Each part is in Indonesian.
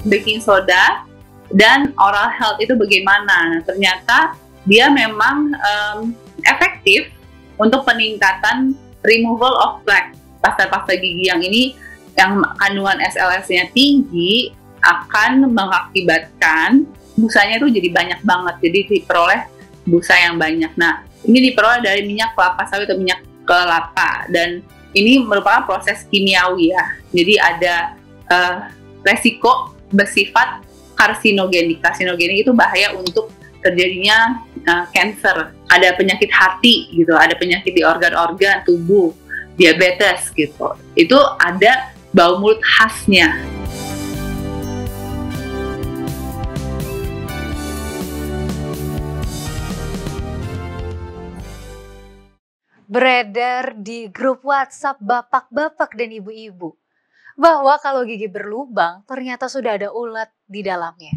baking soda dan oral health itu bagaimana. Nah, ternyata dia memang efektif untuk peningkatan removal of plaque. Pasta-pasta gigi yang ini yang kandungan SLS-nya tinggi akan mengakibatkan busanya itu jadi banyak banget, jadi diperoleh busa yang banyak. Nah, ini diperoleh dari minyak kelapa sawit atau minyak kelapa, dan ini merupakan proses kimiawi ya. Jadi ada resiko bersifat karsinogenik. Karsinogenik itu bahaya untuk terjadinya cancer, ada penyakit hati gitu, ada penyakit di organ-organ tubuh, diabetes gitu. Itu ada bau mulut khasnya. Beredar di grup WhatsApp bapak-bapak dan ibu-ibu bahwa kalau gigi berlubang ternyata sudah ada ulat di dalamnya.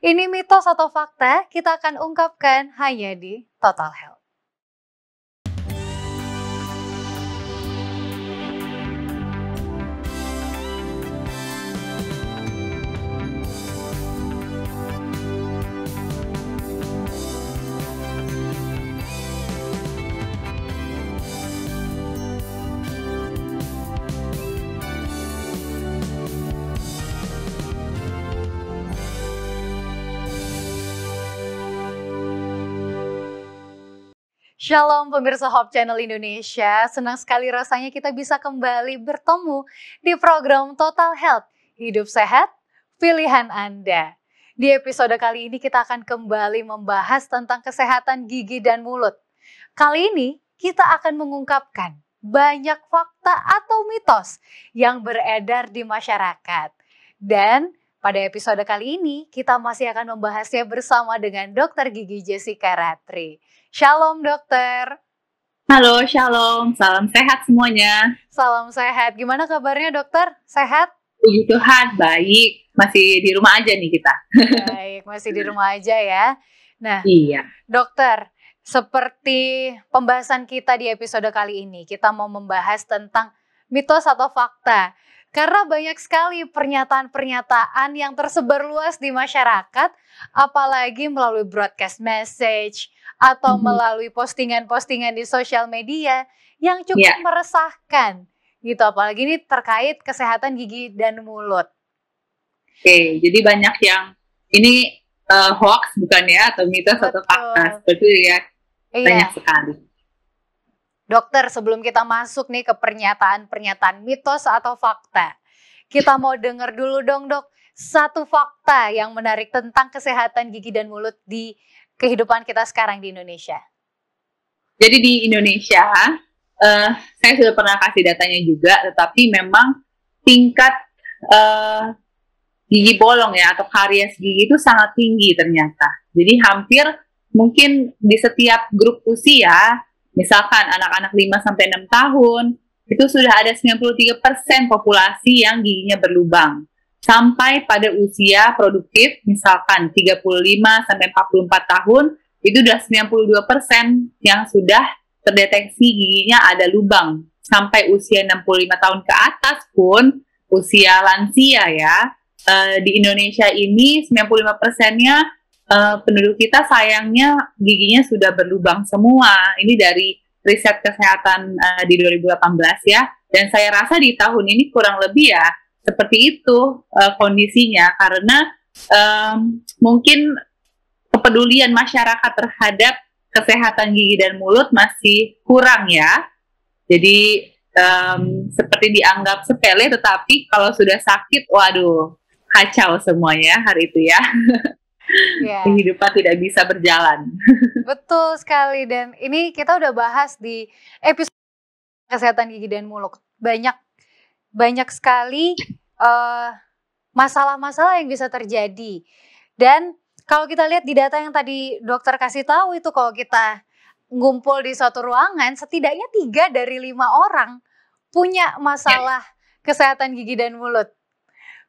Ini mitos atau fakta? Kita akan ungkapkan hanya di Total Health. Shalom pemirsa Hope Channel Indonesia, senang sekali rasanya kita bisa kembali bertemu di program Total Health, hidup sehat, pilihan Anda. Di episode kali ini kita akan kembali membahas tentang kesehatan gigi dan mulut. Kali ini kita akan mengungkapkan banyak fakta atau mitos yang beredar di masyarakat. Dan pada episode kali ini kita masih akan membahasnya bersama dengan Dr. Gigi Jessica Ratri. Shalom dokter. Halo, shalom. Salam sehat semuanya. Salam sehat. Gimana kabarnya dokter? Sehat? Puji Tuhan, baik. Masih di rumah aja nih kita. Baik, masih di rumah aja ya. Nah, iya. Dokter, seperti pembahasan kita di episode kali ini, kita mau membahas tentang mitos atau fakta. Karena banyak sekali pernyataan-pernyataan yang tersebar luas di masyarakat, apalagi melalui broadcast message, atau melalui postingan-postingan di sosial media yang cukup meresahkan gitu, apalagi ini terkait kesehatan gigi dan mulut. Oke, jadi banyak yang ini hoax bukan ya, atau mitos atau fakta seperti itu ya. Banyak sekali. Dokter, sebelum kita masuk nih ke pernyataan-pernyataan mitos atau fakta, kita mau dengar dulu dong dok, satu fakta yang menarik tentang kesehatan gigi dan mulut di kehidupan kita sekarang di Indonesia. Jadi di Indonesia, saya sudah pernah kasih datanya juga, tetapi memang tingkat gigi bolong ya atau karies gigi itu sangat tinggi ternyata. Jadi hampir mungkin di setiap grup usia, misalkan anak-anak 5-6 tahun, itu sudah ada 93% populasi yang giginya berlubang. Sampai pada usia produktif, misalkan 35-44 tahun, itu sudah 92% yang sudah terdeteksi giginya ada lubang. Sampai usia 65 tahun ke atas pun, usia lansia ya, di Indonesia ini 95%-nya penduduk kita sayangnya giginya sudah berlubang semua. Ini dari riset kesehatan di 2018 ya, dan saya rasa di tahun ini kurang lebih ya, seperti itu kondisinya, karena mungkin kepedulian masyarakat terhadap kesehatan gigi dan mulut masih kurang ya. Jadi seperti dianggap sepele, tetapi kalau sudah sakit, waduh, kacau semuanya hari itu ya. Kehidupan tidak bisa berjalan. Betul sekali, dan ini kita udah bahas di episode kesehatan gigi dan mulut. Banyak sekali masalah-masalah yang bisa terjadi. Dan kalau kita lihat di data yang tadi dokter kasih tahu itu, kalau kita ngumpul di suatu ruangan, setidaknya 3 dari 5 orang punya masalah kesehatan gigi dan mulut.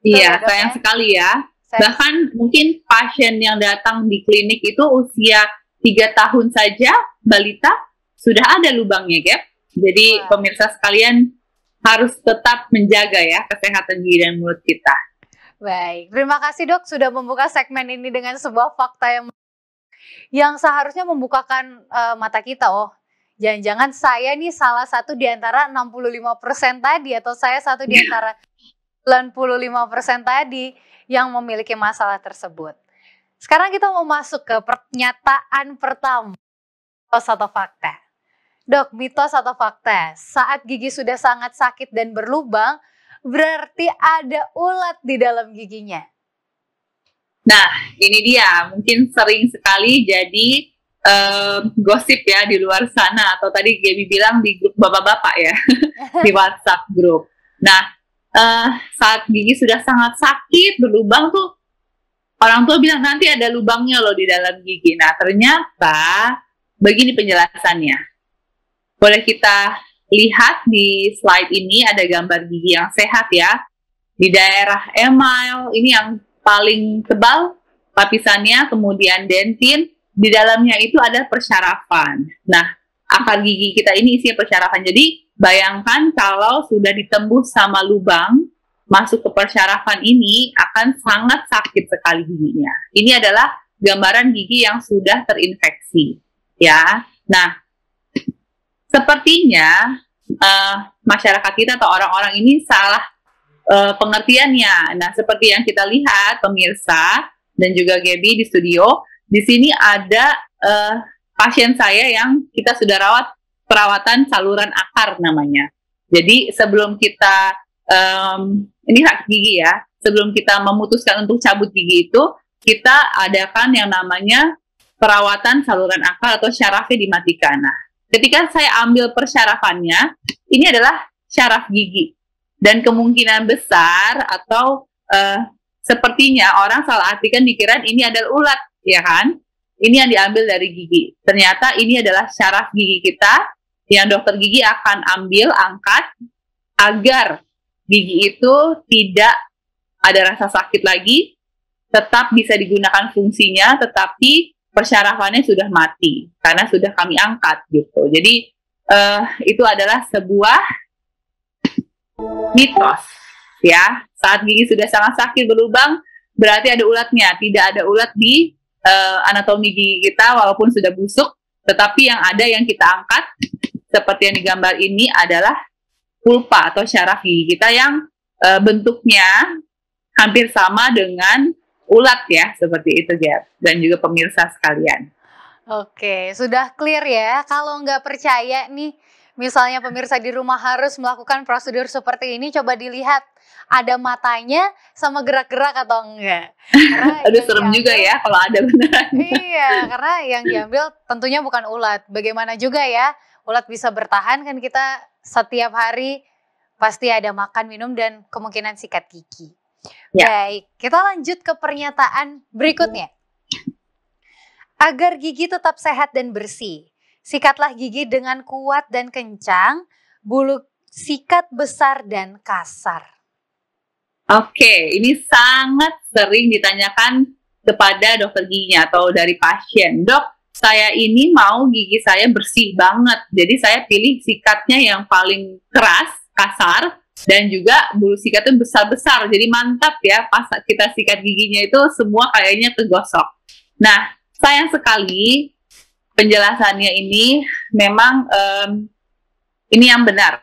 Iya, sayang sekali ya. Bahkan mungkin pasien yang datang di klinik itu usia 3 tahun saja, balita, sudah ada lubangnya, Gap. Jadi pemirsa sekalian harus tetap menjaga ya kesehatan gigi dan mulut kita. Baik, terima kasih Dok sudah membuka segmen ini dengan sebuah fakta yang seharusnya membukakan mata kita. Oh, jangan-jangan saya nih salah satu di antara 65% tadi, atau saya satu di antara 95% tadi yang memiliki masalah tersebut. Sekarang kita mau masuk ke pernyataan pertama, mitos atau fakta. Dok, mitos atau fakta, saat gigi sudah sangat sakit dan berlubang, berarti ada ulat di dalam giginya. Nah, ini dia, mungkin sering sekali jadi gosip ya di luar sana, atau tadi Gaby bilang di grup bapak-bapak ya, di WhatsApp grup. Nah, saat gigi sudah sangat sakit, berlubang tuh, orang tua bilang nanti ada lubangnya loh di dalam gigi. Nah, ternyata begini penjelasannya. Boleh kita lihat di slide ini ada gambar gigi yang sehat ya. Di daerah email, ini yang paling tebal lapisannya, kemudian dentin, di dalamnya itu ada persyarafan. Nah, akar gigi kita ini isinya persyarafan. Jadi, bayangkan kalau sudah ditembus sama lubang, masuk ke persyarafan ini akan sangat sakit sekali giginya. Ini adalah gambaran gigi yang sudah terinfeksi. Ya, nah, sepertinya masyarakat kita atau orang-orang ini salah pengertiannya. Nah, seperti yang kita lihat pemirsa dan juga Gaby di studio, di sini ada pasien saya yang kita sudah rawat perawatan saluran akar namanya. Jadi sebelum kita ini hak gigi ya, sebelum kita memutuskan untuk cabut gigi itu, kita adakan yang namanya perawatan saluran akar atau syarafnya dimatikan. Nah, ketika saya ambil persyarafannya, ini adalah syaraf gigi. Dan kemungkinan besar atau sepertinya orang salah artikan dikira ini adalah ulat, ya kan? Ini yang diambil dari gigi. Ternyata ini adalah syaraf gigi kita yang dokter gigi akan ambil, angkat, agar gigi itu tidak ada rasa sakit lagi, tetap bisa digunakan fungsinya, tetapi persyarafannya sudah mati karena sudah kami angkat gitu. Jadi itu adalah sebuah mitos ya. Saat gigi sudah sangat sakit berlubang berarti ada ulatnya. Tidak ada ulat di anatomi gigi kita walaupun sudah busuk, tetapi yang ada yang kita angkat seperti yang digambar ini adalah pulpa atau syaraf gigi kita yang bentuknya hampir sama dengan ulat ya, seperti itu Gap, dan juga pemirsa sekalian. Oke, sudah clear ya. Kalau nggak percaya nih, misalnya pemirsa di rumah harus melakukan prosedur seperti ini, coba dilihat ada matanya sama gerak-gerak atau enggak. Aduh, serem juga ya kalau ada beneran. Iya, karena yang diambil tentunya bukan ulat. Bagaimana juga ya, ulat bisa bertahan kan, kita setiap hari pasti ada makan, minum, dan kemungkinan sikat gigi. Ya. Baik, kita lanjut ke pernyataan berikutnya. Agar gigi tetap sehat dan bersih, sikatlah gigi dengan kuat dan kencang, bulu sikat besar dan kasar. Oke, ini sangat sering ditanyakan kepada dokter giginya atau dari pasien. Dok, saya ini mau gigi saya bersih banget, jadi saya pilih sikatnya yang paling keras, kasar, dan juga bulu sikatnya besar-besar, jadi mantap ya pas kita sikat giginya itu semua kayaknya kegosok. Nah, sayang sekali penjelasannya ini memang ini yang benar.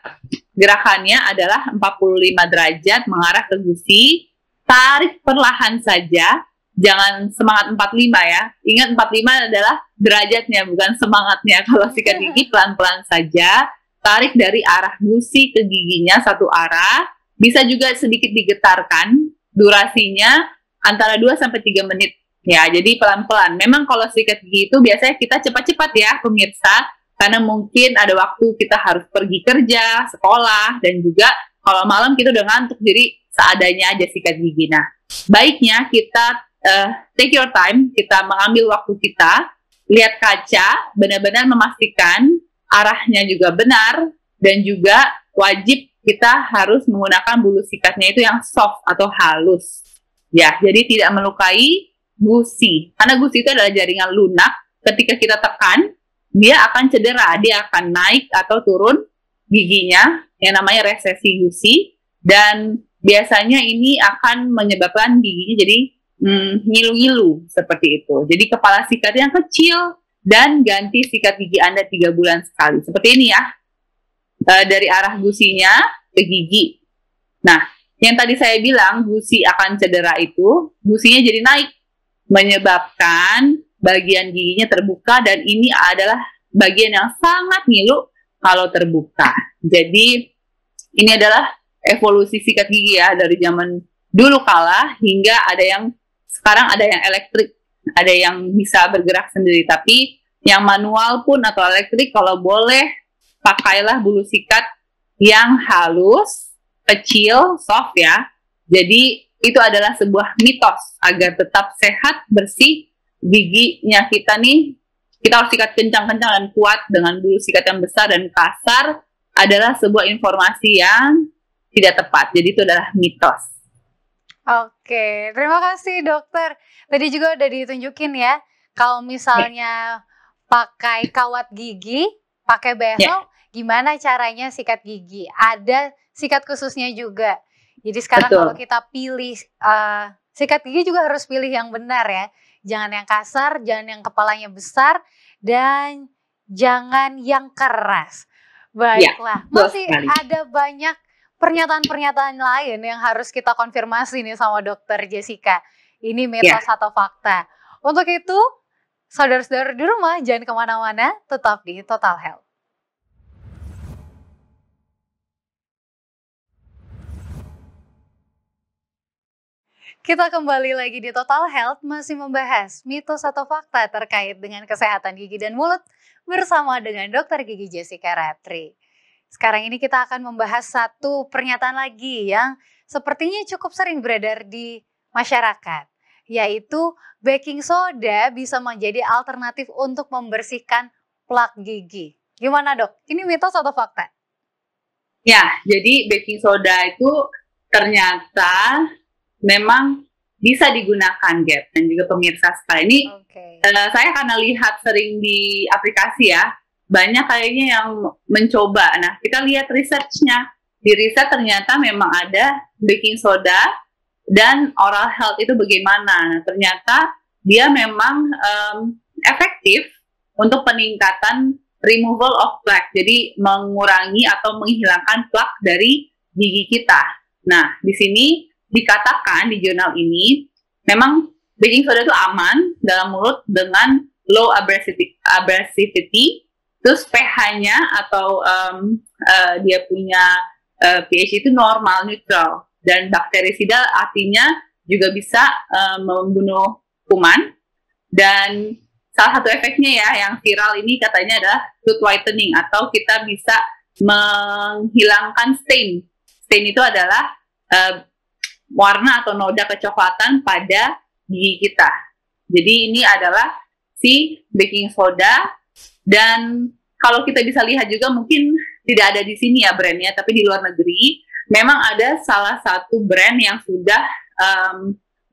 Gerakannya adalah 45 derajat mengarah ke gusi, tarik perlahan saja, jangan semangat 45 ya. Ingat 45 adalah derajatnya bukan semangatnya. Kalau sikat gigi pelan-pelan saja. Tarik dari arah gusi ke giginya satu arah, bisa juga sedikit digetarkan, durasinya antara 2-3 menit. Ya, jadi pelan-pelan. Memang kalau sikat gigi itu biasanya kita cepat-cepat ya pemirsa, karena mungkin ada waktu kita harus pergi kerja, sekolah, dan juga kalau malam kita udah ngantuk, jadi seadanya aja sikat gigi. Nah, baiknya kita take your time, kita mengambil waktu kita, lihat kaca, benar-benar memastikan arahnya juga benar, dan juga wajib kita harus menggunakan bulu sikatnya itu yang soft atau halus. Ya, jadi tidak melukai gusi. Karena gusi itu adalah jaringan lunak, ketika kita tekan, dia akan cedera, dia akan naik atau turun giginya, yang namanya resesi gusi, dan biasanya ini akan menyebabkan giginya jadi ngilu-ngilu seperti itu. Jadi kepala sikatnya yang kecil dan ganti sikat gigi Anda 3 bulan sekali. Seperti ini ya, dari arah gusinya ke gigi. Nah, yang tadi saya bilang gusi akan cedera itu, gusinya jadi naik, menyebabkan bagian giginya terbuka, dan ini adalah bagian yang sangat ngilu kalau terbuka. Jadi ini adalah evolusi sikat gigi ya, dari zaman dulu kala hingga ada yang sekarang ada yang elektrik, ada yang bisa bergerak sendiri. Tapi yang manual pun atau elektrik, kalau boleh pakailah bulu sikat yang halus, kecil, soft ya. Jadi itu adalah sebuah mitos agar tetap sehat, bersih giginya kita nih. Kita harus sikat kencang-kencang dan kuat dengan bulu sikat yang besar dan kasar adalah sebuah informasi yang tidak tepat. Jadi itu adalah mitos. Oke, terima kasih dokter. Tadi juga udah ditunjukin ya, kalau misalnya pakai kawat gigi, pakai behel, gimana caranya sikat gigi. Ada sikat khususnya juga. Jadi sekarang kalau kita pilih sikat gigi juga harus pilih yang benar ya. Jangan yang kasar, jangan yang kepalanya besar, dan jangan yang keras. Baiklah, masih ada banyak pernyataan-pernyataan lain yang harus kita konfirmasi nih sama dokter Jessica. Ini mitos atau fakta. Untuk itu, saudara-saudara di rumah jangan kemana-mana, tetap di Total Health. Kita kembali lagi di Total Health, masih membahas mitos atau fakta terkait dengan kesehatan gigi dan mulut bersama dengan Dr. Gigi Jessica Ratri. Sekarang ini kita akan membahas satu pernyataan lagi yang sepertinya cukup sering beredar di masyarakat, yaitu baking soda bisa menjadi alternatif untuk membersihkan plak gigi. Gimana dok? Ini mitos atau fakta? Ya, jadi baking soda itu ternyata memang bisa digunakan, Gap, dan juga pemirsa sekali. Ini saya karena lihat sering di aplikasi ya, banyak kayaknya yang mencoba. Nah, kita lihat research-nya. Di riset ternyata memang ada baking soda dan oral health itu bagaimana. Nah, ternyata dia memang efektif untuk peningkatan removal of plaque. Jadi mengurangi atau menghilangkan plaque dari gigi kita. Nah, di sini dikatakan di jurnal ini, memang baking soda itu aman dalam mulut dengan low abrasivity, terus pH-nya atau dia punya pH itu normal, neutral, dan bakterisida artinya juga bisa membunuh kuman. Dan salah satu efeknya ya yang viral ini katanya adalah tooth whitening, atau kita bisa menghilangkan stain. Stain itu adalah warna atau noda kecoklatan pada gigi kita. Jadi ini adalah si baking soda. Dan kalau kita bisa lihat juga, mungkin tidak ada di sini ya brandnya, tapi di luar negeri memang ada salah satu brand yang sudah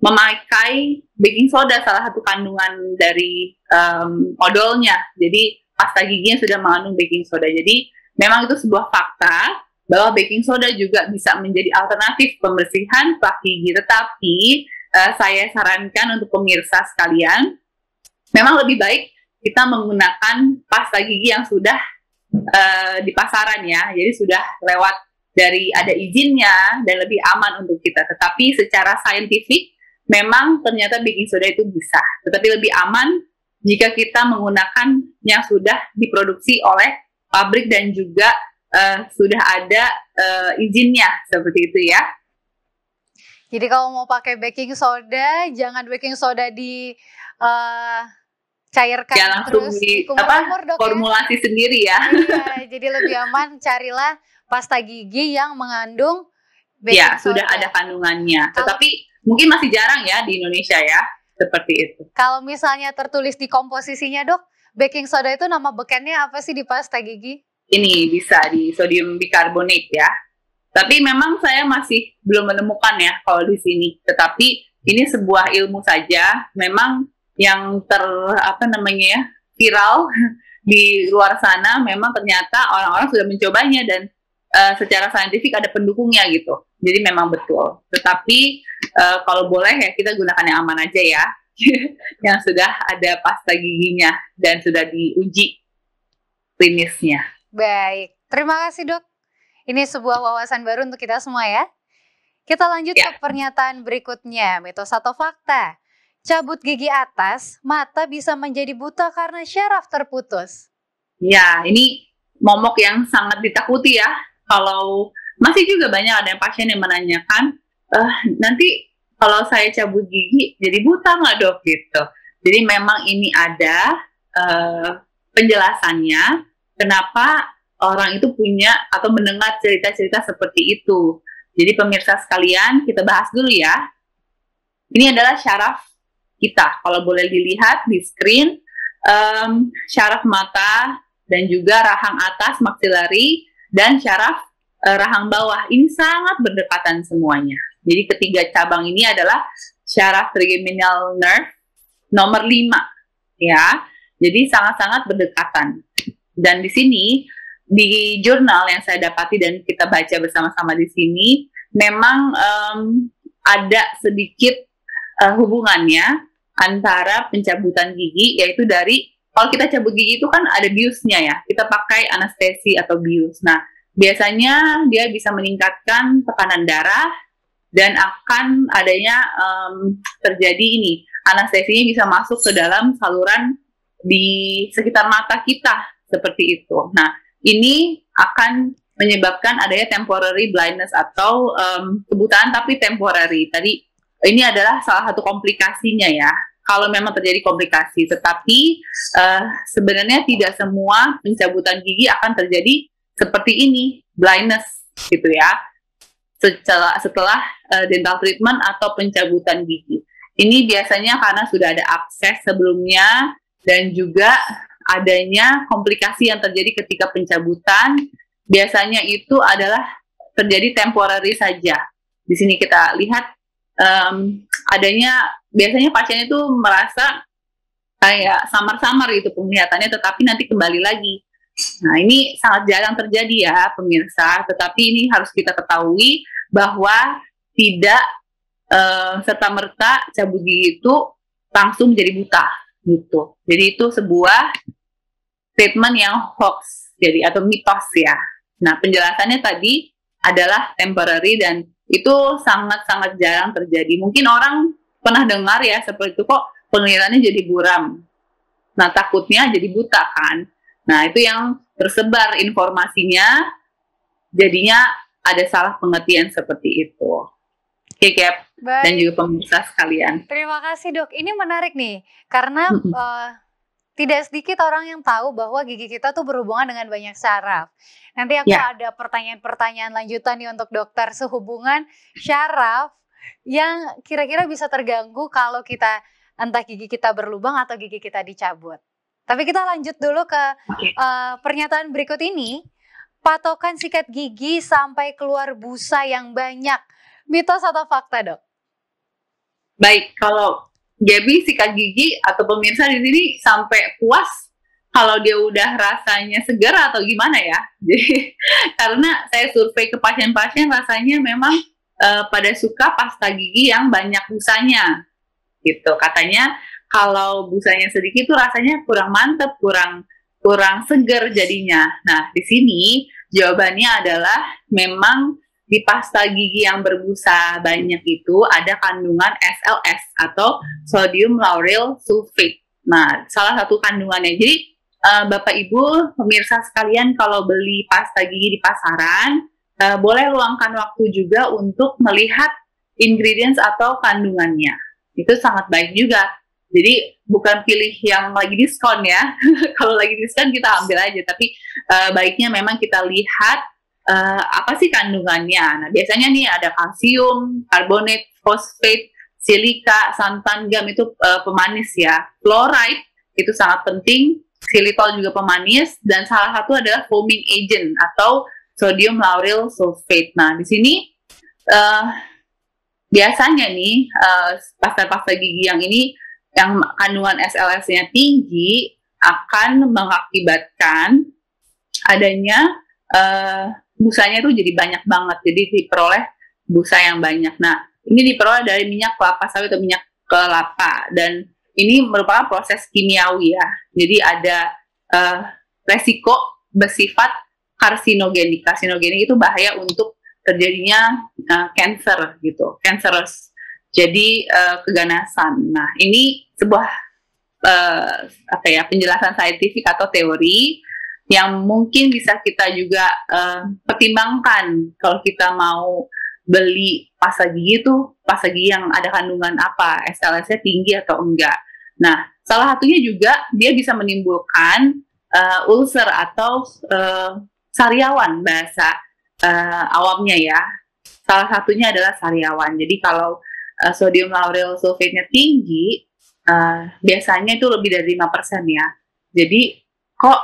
memakai baking soda, salah satu kandungan dari odolnya. Jadi pasta giginya sudah mengandung baking soda. Jadi memang itu sebuah fakta bahwa baking soda juga bisa menjadi alternatif pembersihan plak gigi. Tetapi saya sarankan untuk pemirsa sekalian, memang lebih baik kita menggunakan pasta gigi yang sudah di pasaran ya. Jadi sudah lewat dari ada izinnya dan lebih aman untuk kita. Tetapi secara saintifik memang ternyata baking soda itu bisa. Tetapi lebih aman jika kita menggunakan yang sudah diproduksi oleh pabrik dan juga sudah ada izinnya, seperti itu ya. Jadi kalau mau pakai baking soda, jangan baking soda di cairkan ya, langsung terus di kumur-kumur, formulasi sendiri ya. Iya, jadi lebih aman carilah pasta gigi yang mengandung baking ya, soda. Sudah ada kandungannya. Tetapi mungkin masih jarang ya di Indonesia ya, seperti itu. Kalau misalnya tertulis di komposisinya dok, baking soda itu nama bekennya apa sih di pasta gigi? Ini bisa di sodium bicarbonate ya. Tapi memang saya masih belum menemukan ya kalau di sini. Tetapi ini sebuah ilmu saja. Memang yang viral di luar sana, memang ternyata orang-orang sudah mencobanya dan secara saintifik ada pendukungnya gitu. Jadi memang betul. Tetapi kalau boleh ya kita gunakan yang aman aja ya, yang sudah ada pasta giginya dan sudah diuji klinisnya. Baik, terima kasih dok. Ini sebuah wawasan baru untuk kita semua ya. Kita lanjut ke pernyataan berikutnya, mitos atau fakta. Cabut gigi atas, mata bisa menjadi buta karena syaraf terputus. Ya, ini momok yang sangat ditakuti ya. Kalau masih juga banyak ada yang pasien yang menanyakan, nanti kalau saya cabut gigi jadi buta nggak dok gitu. Jadi memang ini ada penjelasannya kenapa orang itu punya atau mendengar cerita-cerita seperti itu. Jadi pemirsa sekalian, kita bahas dulu ya. Ini adalah syaraf kita. Kalau boleh dilihat di screen, syaraf mata dan juga rahang atas maksilari dan syaraf rahang bawah ini sangat berdekatan semuanya. Jadi ketiga cabang ini adalah syaraf trigeminal nerve nomor 5 ya. Jadi sangat-sangat berdekatan. Dan di sini di jurnal yang saya dapati dan kita baca bersama-sama di sini memang ada sedikit hubungannya antara pencabutan gigi, yaitu dari kalau kita cabut gigi itu kan ada biusnya ya, kita pakai anestesi atau bius. Nah, biasanya dia bisa meningkatkan tekanan darah dan akan adanya terjadi ini, anestesinya bisa masuk ke dalam saluran di sekitar mata kita, seperti itu. Nah, ini akan menyebabkan adanya temporary blindness atau kebutaan tapi temporary. Tadi ini adalah salah satu komplikasinya ya. Kalau memang terjadi komplikasi, tetapi sebenarnya tidak semua pencabutan gigi akan terjadi seperti ini, blindness gitu ya. Setelah dental treatment atau pencabutan gigi. Ini biasanya karena sudah ada abses sebelumnya dan juga adanya komplikasi yang terjadi ketika pencabutan. Biasanya itu adalah terjadi temporary saja. Di sini kita lihat adanya, biasanya pasien itu merasa kayak samar-samar gitu penglihatannya, tetapi nanti kembali lagi. Nah, ini sangat jarang terjadi ya pemirsa, tetapi ini harus kita ketahui bahwa tidak serta-merta cabut gigi itu langsung menjadi buta gitu. Jadi itu sebuah statement yang hoax, jadi atau mitos ya. Nah, penjelasannya tadi adalah temporary dan itu sangat-sangat jarang terjadi. Mungkin orang pernah dengar ya seperti itu, kok penglihatannya jadi buram. Nah, takutnya jadi buta kan. Nah, itu yang tersebar informasinya, jadinya ada salah pengertian seperti itu. Oke, Cap, dan juga pemirsa sekalian. Terima kasih dok, ini menarik nih, karena tidak sedikit orang yang tahu bahwa gigi kita tuh berhubungan dengan banyak saraf. Nanti aku ada pertanyaan-pertanyaan lanjutan nih untuk dokter sehubungan syaraf yang kira-kira bisa terganggu kalau kita entah gigi kita berlubang atau gigi kita dicabut. Tapi kita lanjut dulu ke pernyataan berikut ini. Patokan sikat gigi sampai keluar busa yang banyak. Mitos atau fakta, dok? Baik, kalau Gaby sikat gigi atau pemirsa di sini sampai puas kalau dia udah rasanya segar atau gimana ya? Jadi karena saya survei ke pasien-pasien rasanya memang pada suka pasta gigi yang banyak busanya, gitu. Katanya kalau busanya sedikit tuh rasanya kurang mantep, kurang segar jadinya. Nah, di sini jawabannya adalah memang di pasta gigi yang berbusa banyak itu ada kandungan SLS atau sodium lauryl sulfate. Nah, salah satu kandungannya. Jadi Bapak Ibu pemirsa sekalian, kalau beli pasta gigi di pasaran, boleh luangkan waktu juga untuk melihat ingredients atau kandungannya. Itu sangat baik juga. Jadi bukan pilih yang lagi diskon ya. Kalau lagi diskon kita ambil aja, tapi baiknya memang kita lihat apa sih kandungannya. Nah, biasanya nih ada kalsium, karbonat, fosfat, silika, santan, gam itu pemanis ya. Fluoride itu sangat penting, xylitol juga pemanis, dan salah satu adalah foaming agent atau sodium lauryl sulfate. Nah, di sini biasanya nih pasta-pasta gigi yang ini yang kandungan SLS-nya tinggi akan mengakibatkan adanya busanya tuh jadi banyak banget, jadi diperoleh busa yang banyak. Nah, ini diperoleh dari minyak kelapa sawit atau minyak kelapa, dan ini merupakan proses kimiawi ya. Jadi ada resiko bersifat karsinogenik. Karsinogenik itu bahaya untuk terjadinya cancer gitu, cancerous. Jadi keganasan. Nah, ini sebuah penjelasan saintifik atau teori yang mungkin bisa kita juga pertimbangkan kalau kita mau beli pasta gigi itu, pasta gigi yang ada kandungan apa, SLS-nya tinggi atau enggak. Nah, salah satunya juga dia bisa menimbulkan ulcer atau sariawan bahasa awamnya ya. Salah satunya adalah sariawan. Jadi kalau sodium lauryl sulfate-nya tinggi, biasanya itu lebih dari 5% ya. Jadi kok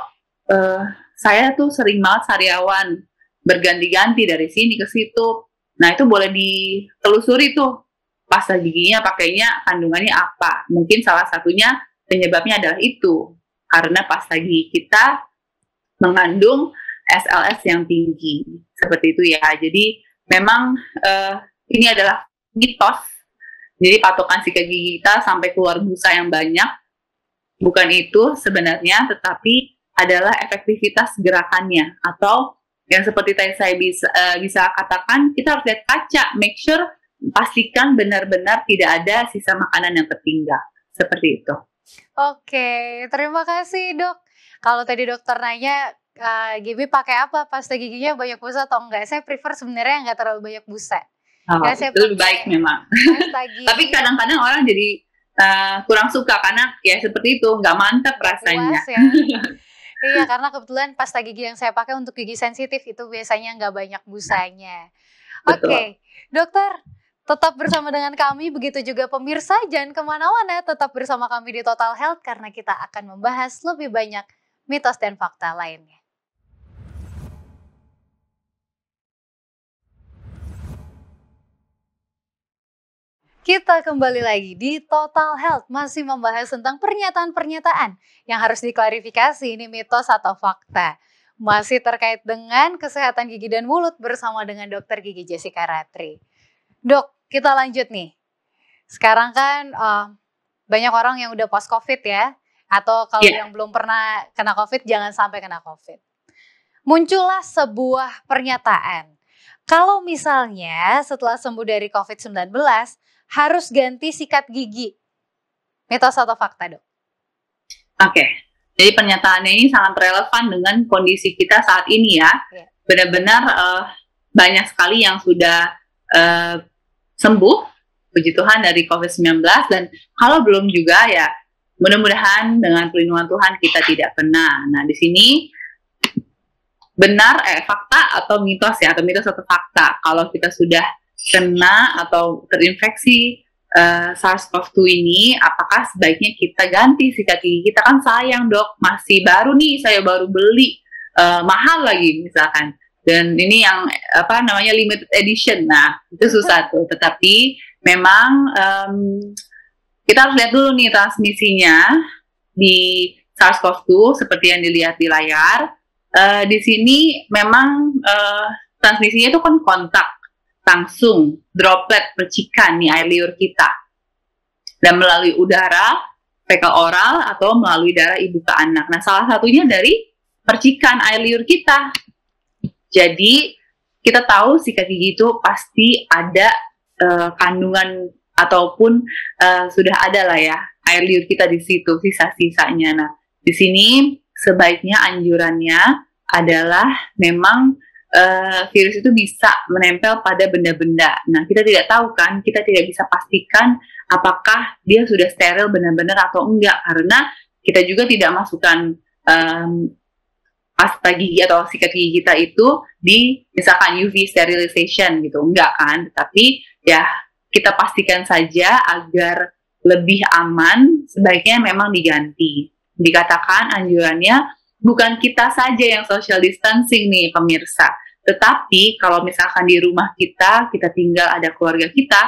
saya tuh sering banget sariawan, berganti-ganti dari sini ke situ. Nah, itu boleh ditelusuri tuh pasta giginya pakainya kandungannya apa. Mungkin salah satunya penyebabnya adalah itu, karena pasta gigi kita mengandung SLS yang tinggi. Seperti itu ya. Jadi memang ini adalah mitos. Jadi patokan sikat gigi kita sampai keluar busa yang banyak, bukan itu sebenarnya, tetapi adalah efektivitas gerakannya, atau yang seperti tadi saya bisa katakan, kita harus lihat kaca, make sure, pastikan benar-benar tidak ada sisa makanan yang tertinggal, seperti itu. Oke, terima kasih dok. Kalau tadi dokter nanya, Gibi pakai apa pasta giginya, banyak busa atau enggak? Saya prefer sebenarnya nggak terlalu banyak busa. Itu lebih baik memang. Tapi kadang-kadang orang jadi kurang suka karena ya seperti itu, nggak mantap rasanya. Puas, ya. Iya, karena kebetulan pasta gigi yang saya pakai untuk gigi sensitif itu biasanya nggak banyak busanya. Oke, dokter, tetap bersama dengan kami, begitu juga pemirsa, jangan kemana-mana, tetap bersama kami di Total Health karena kita akan membahas lebih banyak mitos dan fakta lainnya. Kita kembali lagi di Total Health, masih membahas tentang pernyataan-pernyataan yang harus diklarifikasi, ini mitos atau fakta. Masih terkait dengan kesehatan gigi dan mulut bersama dengan Dokter Gigi Jessica Ratri. Dok, kita lanjut nih. Sekarang kan banyak orang yang udah post COVID ya, atau kalau yang belum pernah kena COVID, jangan sampai kena COVID. Muncullah sebuah pernyataan, kalau misalnya setelah sembuh dari COVID-19, harus ganti sikat gigi. Mitos atau fakta, dok? Oke, jadi pernyataannya ini sangat relevan dengan kondisi kita saat ini ya. Benar-benar banyak sekali yang sudah sembuh, puji Tuhan, dari COVID-19. Dan kalau belum juga ya, mudah-mudahan dengan perlindungan Tuhan kita tidak kena. Nah, di sini benar fakta atau mitos ya, atau mitos atau fakta. Kalau kita sudah kena atau terinfeksi SARS-CoV-2 ini, apakah sebaiknya kita ganti sikat gigi kita? Kan sayang dok, masih baru nih, saya baru beli, mahal lagi misalkan, dan ini yang limited edition. Nah, itu susah tuh. Tetapi memang kita harus lihat dulu nih transmisinya di SARS-CoV-2 seperti yang dilihat di layar. Di sini memang transmisinya itu kan kontak langsung, droplet, percikan nih air liur kita, dan melalui udara, fekal oral, atau melalui darah ibu ke anak. Nah, salah satunya dari percikan air liur kita. Jadi kita tahu sikat gigi itu pasti ada kandungan ataupun sudah ada lah ya air liur kita di situ, sisa-sisanya. Nah, di sini sebaiknya anjurannya adalah memang virus itu bisa menempel pada benda-benda. Nah, kita tidak tahu kan, kita tidak bisa pastikan apakah dia sudah steril benar-benar atau enggak, karena kita juga tidak masukkan pasta gigi atau sikat gigi kita itu di misalkan UV sterilization gitu, enggak kan. Tapi ya kita pastikan saja agar lebih aman, sebaiknya memang diganti. Dikatakan anjurannya bukan kita saja yang social distancing nih pemirsa, tetapi kalau misalkan di rumah kita tinggal ada keluarga kita,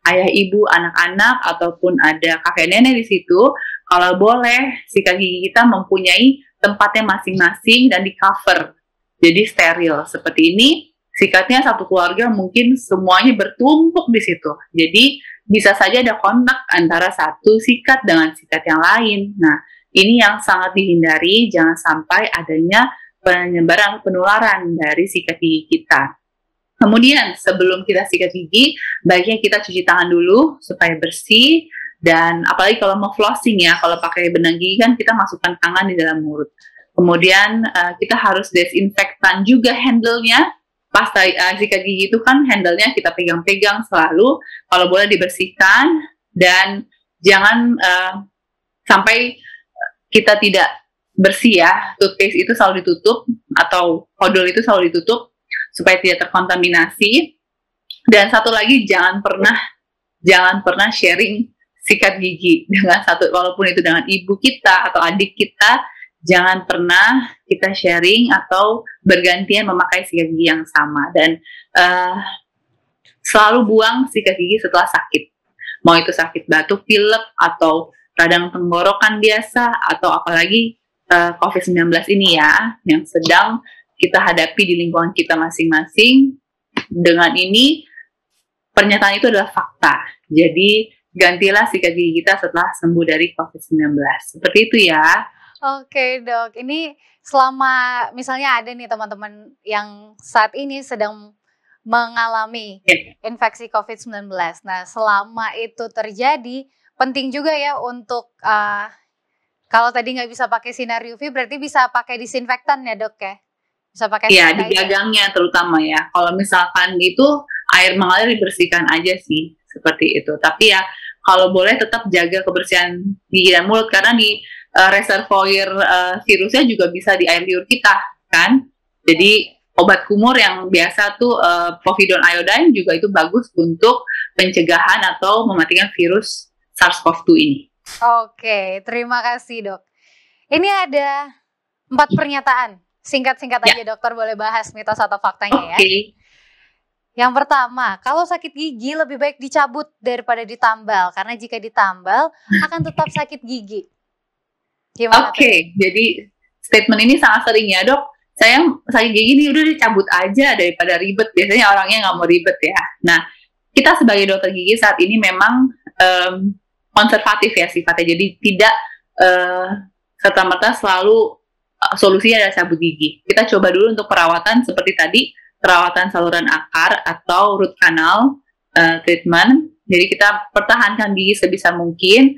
ayah, ibu, anak-anak, ataupun ada kakek nenek di situ, kalau boleh sikat gigi kita mempunyai tempatnya masing-masing dan di cover. jadi steril. Seperti ini, sikatnya satu keluarga mungkin semuanya bertumpuk di situ. Jadi bisa saja ada kontak antara satu sikat dengan sikat yang lain. Nah, ini yang sangat dihindari, jangan sampai adanya penyebaran penularan dari sikat gigi kita. Kemudian sebelum kita sikat gigi, baiknya kita cuci tangan dulu supaya bersih. Dan apalagi kalau mau flossing ya, kalau pakai benang gigi kan kita masukkan tangan di dalam mulut. Kemudian kita harus desinfektan juga handle-nya. Pasta sikat gigi itu kan handle-nya kita pegang-pegang selalu. Kalau boleh dibersihkan dan jangan sampai kita tidak bersih ya. Toothpaste itu selalu ditutup atau odol itu selalu ditutup supaya tidak terkontaminasi. Dan satu lagi, jangan pernah sharing sikat gigi dengan walaupun itu dengan ibu kita atau adik kita, jangan pernah kita sharing atau bergantian memakai sikat gigi yang sama. Dan selalu buang sikat gigi setelah sakit. Mau itu sakit batuk, pilek, atau radang tenggorokan biasa, atau apalagi COVID-19 ini ya, yang sedang kita hadapi di lingkungan kita masing-masing. Dengan ini, pernyataan itu adalah fakta. Jadi, gantilah sikat gigi kita setelah sembuh dari COVID-19. Seperti itu ya. Oke dok, ini selama misalnya ada nih teman-teman yang saat ini sedang mengalami infeksi COVID-19. Nah, selama itu terjadi, penting juga ya untuk kalau tadi nggak bisa pakai sinar UV, berarti bisa pakai disinfektan ya dok ya? Bisa pakai ya, di gagangnya terutama ya. Kalau misalkan gitu, air mengalir dibersihkan aja sih, seperti itu. Tapi ya, kalau boleh tetap jaga kebersihan gigi dan mulut, karena di reservoir virusnya juga bisa di air liur kita, kan? Jadi obat kumur yang biasa tuh povidone iodine juga itu bagus untuk pencegahan atau mematikan virus SARS-CoV-2 ini. Oke, terima kasih dok. Ini ada 4 pernyataan. Singkat-singkat aja dokter, boleh bahas mitos atau faktanya ya. Yang pertama, kalau sakit gigi lebih baik dicabut daripada ditambal, karena jika ditambal akan tetap sakit gigi. Gimana? Jadi statement ini sangat sering ya dok. Saya sakit gigi ini udah dicabut aja daripada ribet. Biasanya orangnya nggak mau ribet ya. Nah, kita sebagai dokter gigi saat ini memang konservatif ya sifatnya. Jadi tidak serta-merta selalu solusinya adalah cabut gigi. Kita coba dulu untuk perawatan seperti tadi, perawatan saluran akar atau root canal treatment. Jadi kita pertahankan gigi sebisa mungkin.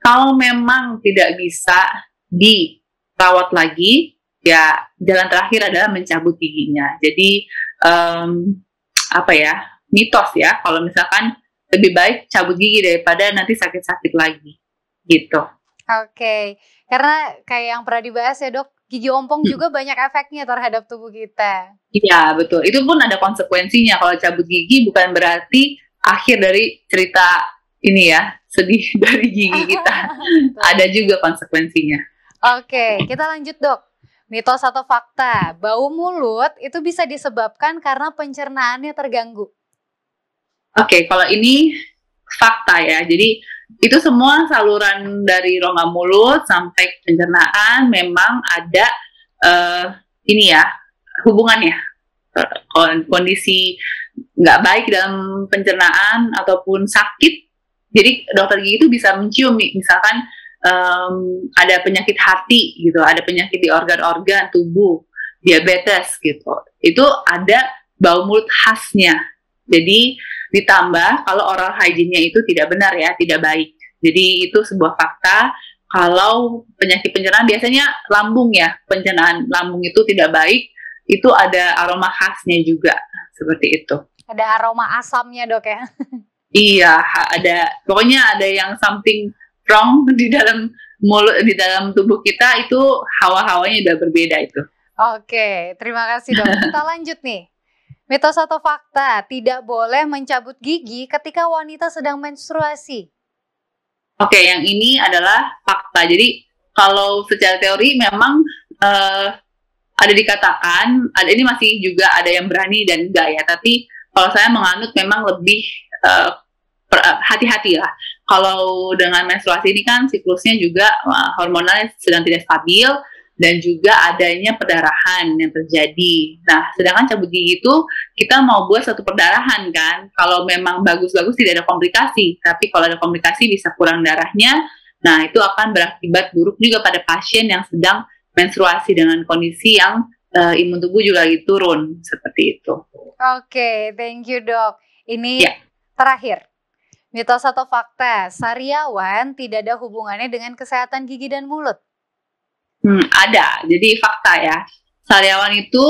Kalau memang tidak bisa dirawat lagi, ya jalan terakhir adalah mencabut giginya. Jadi mitos ya, kalau misalkan lebih baik cabut gigi daripada nanti sakit-sakit lagi, gitu. Oke, karena kayak yang pernah dibahas ya dok, gigi ompong juga banyak efeknya terhadap tubuh kita. Iya, betul. Itu pun ada konsekuensinya. Kalau cabut gigi bukan berarti akhir dari cerita ini ya, sedih dari gigi kita. Ada juga konsekuensinya. Oke, kita lanjut dok. Mitos atau fakta, bau mulut itu bisa disebabkan karena pencernaannya terganggu. Oke, kalau ini fakta ya. Jadi itu semua saluran dari rongga mulut sampai pencernaan memang ada hubungannya. Kondisi nggak baik dalam pencernaan ataupun sakit. Jadi dokter gigi itu bisa mencium misalkan ada penyakit hati gitu, ada penyakit di organ-organ tubuh, diabetes gitu. Itu ada bau mulut khasnya. Jadi ditambah kalau oral hygiene-nya itu tidak benar ya, tidak baik. Jadi itu sebuah fakta. Kalau penyakit pencernaan biasanya lambung ya, pencernaan lambung itu tidak baik, itu ada aroma khasnya juga seperti itu. Ada aroma asamnya dok ya? Iya, pokoknya ada yang something wrong di dalam mulut, di dalam tubuh kita, itu hawa-hawanya udah berbeda itu. Oke, terima kasih dok. Kita lanjut nih. Mitos atau fakta, tidak boleh mencabut gigi ketika wanita sedang menstruasi. Oke, yang ini adalah fakta. Jadi kalau secara teori memang ada dikatakan, ini masih juga ada yang berani dan enggak ya. Tapi kalau saya menganut memang lebih hati-hati lah. Kalau dengan menstruasi ini kan siklusnya juga hormonalnya sedang tidak stabil. dan juga adanya perdarahan yang terjadi. Nah, sedangkan cabut gigi itu kita mau buat satu perdarahan kan. Kalau memang bagus-bagus tidak ada komplikasi, tapi kalau ada komplikasi bisa kurang darahnya. Nah, itu akan berakibat buruk juga pada pasien yang sedang menstruasi dengan kondisi yang imun tubuh juga lagi turun, seperti itu. Oke, thank you dok. Ini terakhir, mitos atau fakta, sariawan tidak ada hubungannya dengan kesehatan gigi dan mulut? Ada, jadi fakta ya. Sariawan itu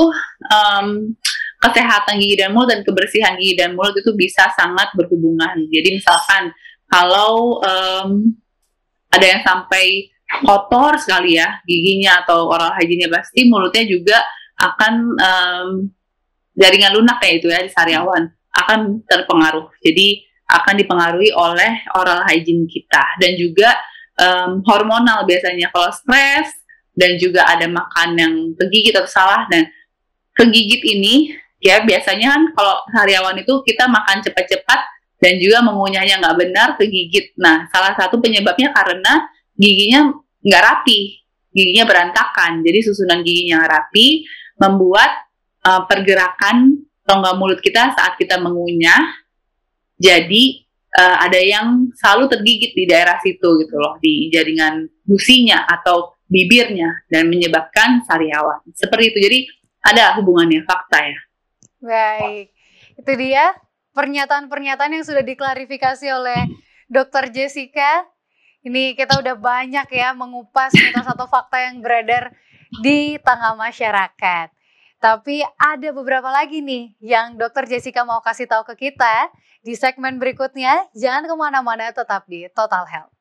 kesehatan gigi dan mulut dan kebersihan gigi dan mulut itu bisa sangat berhubungan. Jadi misalkan kalau ada yang sampai kotor sekali ya giginya atau oral hygiene-nya, pasti mulutnya juga akan jaringan lunak kayak itu ya di sariawan akan terpengaruh. Jadi akan dipengaruhi oleh oral hygiene kita dan juga hormonal biasanya kalau stres dan juga ada makan yang kegigit atau salah. Dan kegigit ini ya biasanya kan kalau sariawan itu kita makan cepat-cepat dan juga mengunyahnya nggak benar, kegigit. Nah, salah satu penyebabnya karena giginya nggak rapi, giginya berantakan. Jadi susunan giginya nggak rapi membuat pergerakan rongga mulut kita saat kita mengunyah jadi ada yang selalu tergigit di daerah situ gitu loh, di jaringan gusinya atau bibirnya dan menyebabkan sariawan. Seperti itu. Jadi ada hubungannya, fakta ya. Baik, itu dia pernyataan-pernyataan yang sudah diklarifikasi oleh Dr. Jessica. Ini kita udah banyak ya mengupas mitos atau fakta yang beredar di tengah masyarakat. Tapi ada beberapa lagi nih yang Dr. Jessica mau kasih tahu ke kita di segmen berikutnya. Jangan kemana-mana, tetap di Total Health.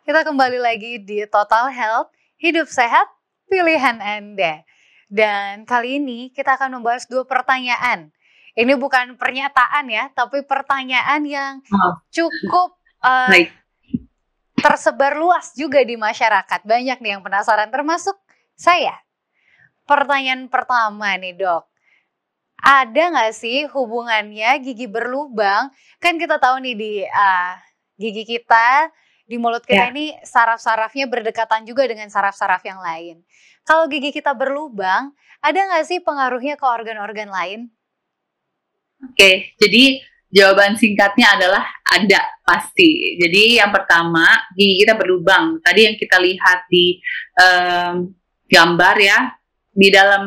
Kita kembali lagi di Total Health, hidup sehat, pilihan Anda. Dan kali ini kita akan membahas 2 pertanyaan. Ini bukan pernyataan ya, tapi pertanyaan yang cukup tersebar luas juga di masyarakat. Banyak nih yang penasaran, termasuk saya. Pertanyaan pertama nih dok, ada nggak sih hubungannya gigi berlubang? Kan kita tahu nih di gigi kita, di mulut kita ini saraf-sarafnya berdekatan juga dengan saraf-saraf yang lain. Kalau gigi kita berlubang, ada nggak sih pengaruhnya ke organ-organ lain? Oke, jadi jawaban singkatnya adalah ada, pasti. Jadi yang pertama, gigi kita berlubang. Tadi yang kita lihat di gambar ya, di dalam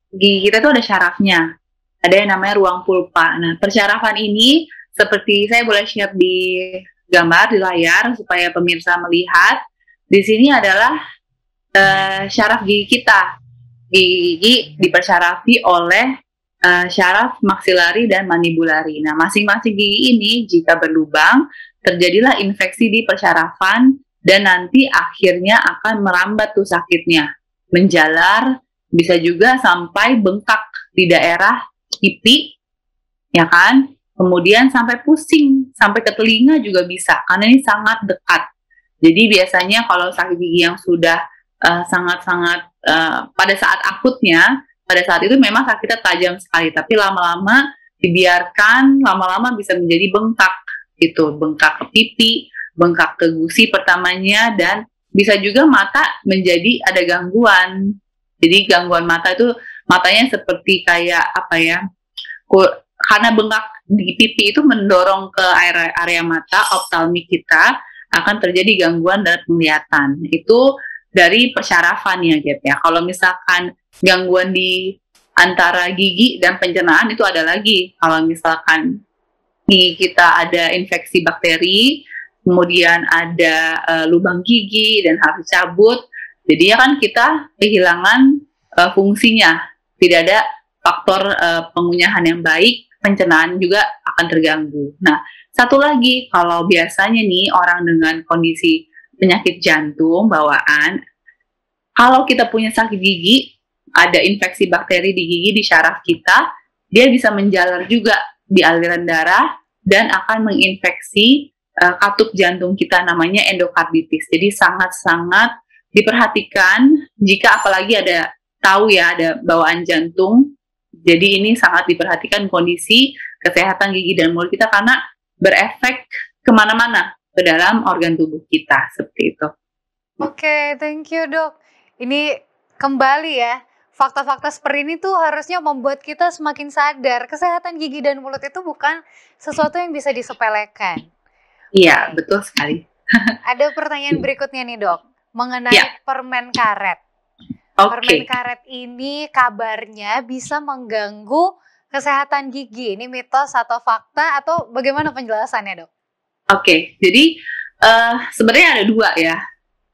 gigi kita tuh ada syarafnya. Ada yang namanya ruang pulpa. Nah, persyarafan ini seperti saya boleh share di gambar di layar supaya pemirsa melihat. Di sini adalah syaraf gigi kita. Gigi dipersyarafi oleh syaraf maksilari dan mandibulari. Nah, masing-masing gigi ini jika berlubang, terjadilah infeksi di persyarafan dan nanti akhirnya akan merambat tuh sakitnya, menjalar, bisa juga sampai bengkak di daerah pipi, ya kan? Kemudian sampai pusing, sampai ke telinga juga bisa, karena ini sangat dekat. Jadi biasanya kalau sakit gigi yang sudah sangat-sangat pada saat akutnya, pada saat itu memang sakitnya tajam sekali, tapi lama-lama dibiarkan, lama-lama bisa menjadi bengkak gitu, bengkak ke pipi, bengkak ke gusi pertamanya, dan bisa juga mata menjadi ada gangguan. Jadi gangguan mata itu matanya seperti kayak apa ya? Karena bengkak di pipi itu mendorong ke area mata optalmik kita, akan terjadi gangguan dalam penglihatan. Itu dari persyarafan ya, Gap ya. Kalau misalkan gangguan di antara gigi dan pencernaan itu ada lagi. Kalau misalkan gigi kita ada infeksi bakteri, kemudian ada lubang gigi dan harus cabut, jadi kan kita kehilangan fungsinya. Tidak ada faktor pengunyahan yang baik, pencernaan juga akan terganggu. Nah, satu lagi, kalau biasanya nih orang dengan kondisi penyakit jantung bawaan, kalau kita punya sakit gigi, ada infeksi bakteri di gigi, di syaraf kita, dia bisa menjalar juga di aliran darah dan akan menginfeksi katup jantung kita, namanya endokarditis. Jadi sangat-sangat diperhatikan jika apalagi ada tahu ya ada bawaan jantung. Jadi ini sangat diperhatikan kondisi kesehatan gigi dan mulut kita, karena berefek kemana-mana ke dalam organ tubuh kita, seperti itu. Oke, thank you dok. Ini kembali ya, fakta-fakta seperti ini tuh harusnya membuat kita semakin sadar kesehatan gigi dan mulut itu bukan sesuatu yang bisa disepelekan. Iya, betul sekali. Ada pertanyaan berikutnya nih dok, mengenai permen karet. Permen karet ini kabarnya bisa mengganggu kesehatan gigi. Ini mitos atau fakta atau bagaimana penjelasannya dok? Oke, jadi sebenarnya ada dua ya.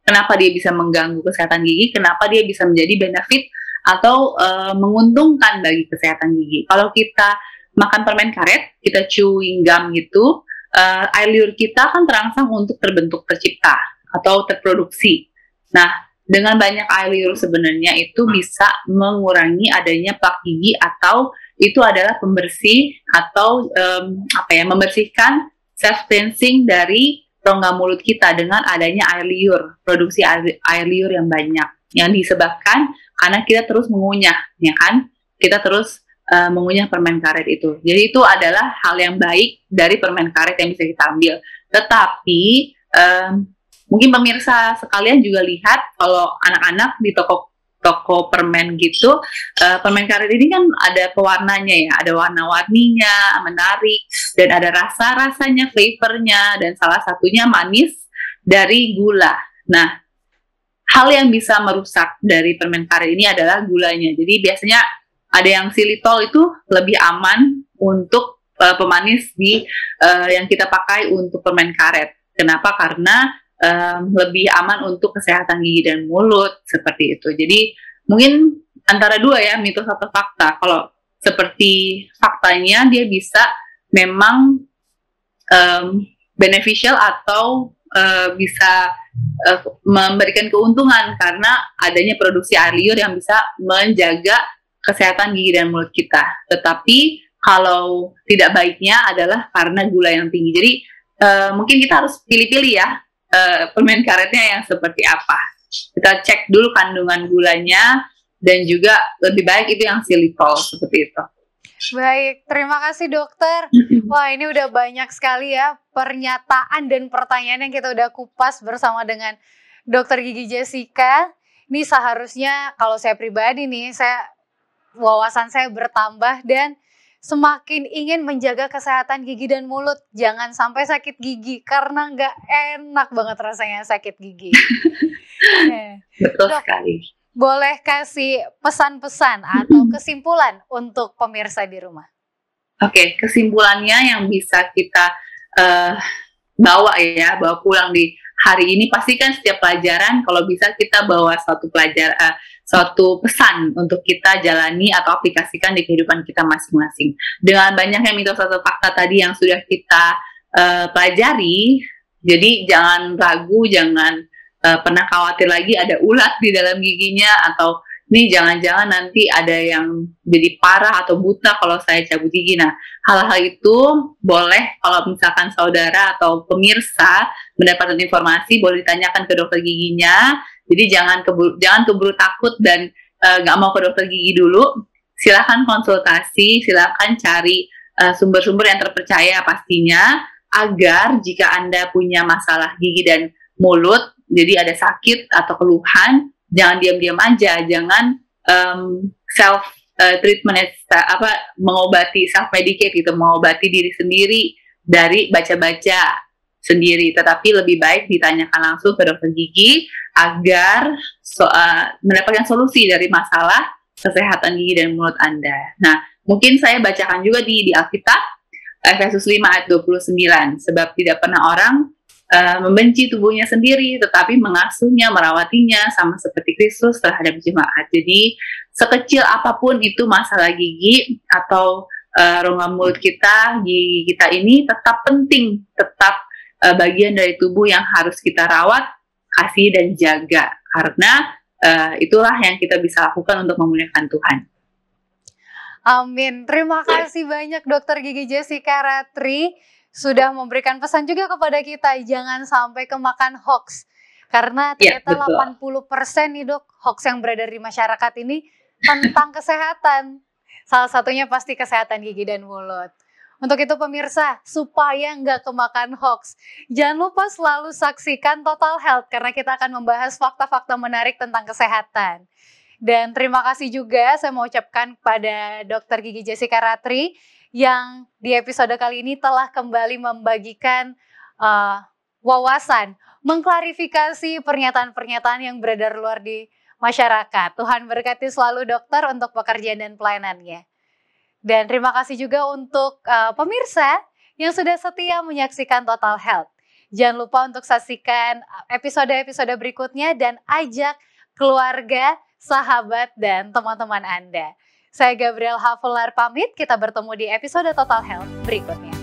Kenapa dia bisa mengganggu kesehatan gigi, kenapa dia bisa menjadi benefit atau menguntungkan bagi kesehatan gigi. Kalau kita makan permen karet, kita chewing gum gitu, air liur kita kan terangsang untuk tercipta atau terproduksi. Nah, dengan banyak air liur sebenarnya itu bisa mengurangi adanya plak gigi atau itu adalah pembersih atau membersihkan self cleansing dari rongga mulut kita dengan adanya air liur, produksi air liur yang banyak yang disebabkan karena kita terus mengunyah, ya kan? Kita terus mengunyah permen karet itu. Jadi itu adalah hal yang baik dari permen karet yang bisa kita ambil. Tetapi mungkin pemirsa sekalian juga lihat kalau anak-anak di toko permen gitu, permen karet ini kan ada pewarnanya ya, ada warna-warninya, menarik, dan ada rasa-rasanya, flavornya, dan salah satunya manis dari gula. Nah, hal yang bisa merusak dari permen karet ini adalah gulanya. Jadi biasanya ada yang xylitol itu lebih aman untuk pemanis yang kita pakai untuk permen karet. Kenapa? Karena lebih aman untuk kesehatan gigi dan mulut, seperti itu. Jadi mungkin antara dua ya, mitos atau fakta. Kalau seperti faktanya dia bisa memang beneficial atau bisa memberikan keuntungan karena adanya produksi air liur yang bisa menjaga kesehatan gigi dan mulut kita. Tetapi kalau tidak baiknya adalah karena gula yang tinggi. Jadi mungkin kita harus pilih-pilih ya permen karetnya yang seperti apa. Kita cek dulu kandungan gulanya dan juga lebih baik itu yang xylitol, seperti itu. Baik, terima kasih dokter. Wah, ini udah banyak sekali ya pernyataan dan pertanyaan yang kita udah kupas bersama dengan dokter gigi Jessica. Ini seharusnya kalau saya pribadi nih, wawasan saya bertambah dan semakin ingin menjaga kesehatan gigi dan mulut. Jangan sampai sakit gigi karena nggak enak banget rasanya sakit gigi. Betul sekali. Boleh kasih pesan-pesan atau kesimpulan untuk pemirsa di rumah? Oke, kesimpulannya yang bisa kita bawa pulang di hari ini, pastikan setiap pelajaran kalau bisa kita bawa suatu pesan untuk kita jalani atau aplikasikan di kehidupan kita masing-masing. Dengan banyaknya mitos atau fakta tadi yang sudah kita pelajari, jadi jangan ragu, jangan pernah khawatir lagi ada ulat di dalam giginya, atau nih jangan-jangan nanti ada yang jadi parah atau buta kalau saya cabut gigi. Nah, hal-hal itu boleh kalau misalkan saudara atau pemirsa mendapatkan informasi, boleh ditanyakan ke dokter giginya. Jadi jangan keburu takut dan nggak mau ke dokter gigi dulu. Silakan konsultasi, silakan cari sumber-sumber yang terpercaya pastinya, agar jika Anda punya masalah gigi dan mulut, jadi ada sakit atau keluhan, jangan diam-diam aja, jangan self treatment, mengobati, self medicate gitu, mengobati diri sendiri dari baca-baca sendiri, tetapi lebih baik ditanyakan langsung ke dokter gigi agar mendapatkan solusi dari masalah kesehatan gigi dan mulut Anda. Nah, mungkin saya bacakan juga di Alkitab, Efesus 5 ayat 29, sebab tidak pernah orang membenci tubuhnya sendiri, tetapi mengasuhnya, merawatinya, sama seperti Kristus terhadap jemaat. Jadi sekecil apapun itu masalah gigi atau rongga mulut kita, gigi kita ini tetap penting, tetap bagian dari tubuh yang harus kita rawat, kasih dan jaga, karena itulah yang kita bisa lakukan untuk memuliakan Tuhan. Amin. Terima kasih banyak Dokter Gigi Jessica Ratri sudah memberikan pesan juga kepada kita, jangan sampai kemakan hoax. Karena ternyata 80% nih dok, hoax yang beredar di masyarakat ini tentang kesehatan. Salah satunya pasti kesehatan gigi dan mulut. Untuk itu pemirsa, supaya nggak kemakan hoax, jangan lupa selalu saksikan Total Health karena kita akan membahas fakta-fakta menarik tentang kesehatan. Dan terima kasih juga saya mau ucapkan kepada Dr. Gigi Jessica Ratri yang di episode kali ini telah kembali membagikan wawasan, mengklarifikasi pernyataan-pernyataan yang beredar luar di masyarakat. Tuhan berkati selalu dokter untuk pekerjaan dan pelayanannya. Dan terima kasih juga untuk pemirsa yang sudah setia menyaksikan Total Health. Jangan lupa untuk saksikan episode-episode berikutnya dan ajak keluarga, sahabat, dan teman-teman Anda. Saya Gabriel Hafular pamit, kita bertemu di episode Total Health berikutnya.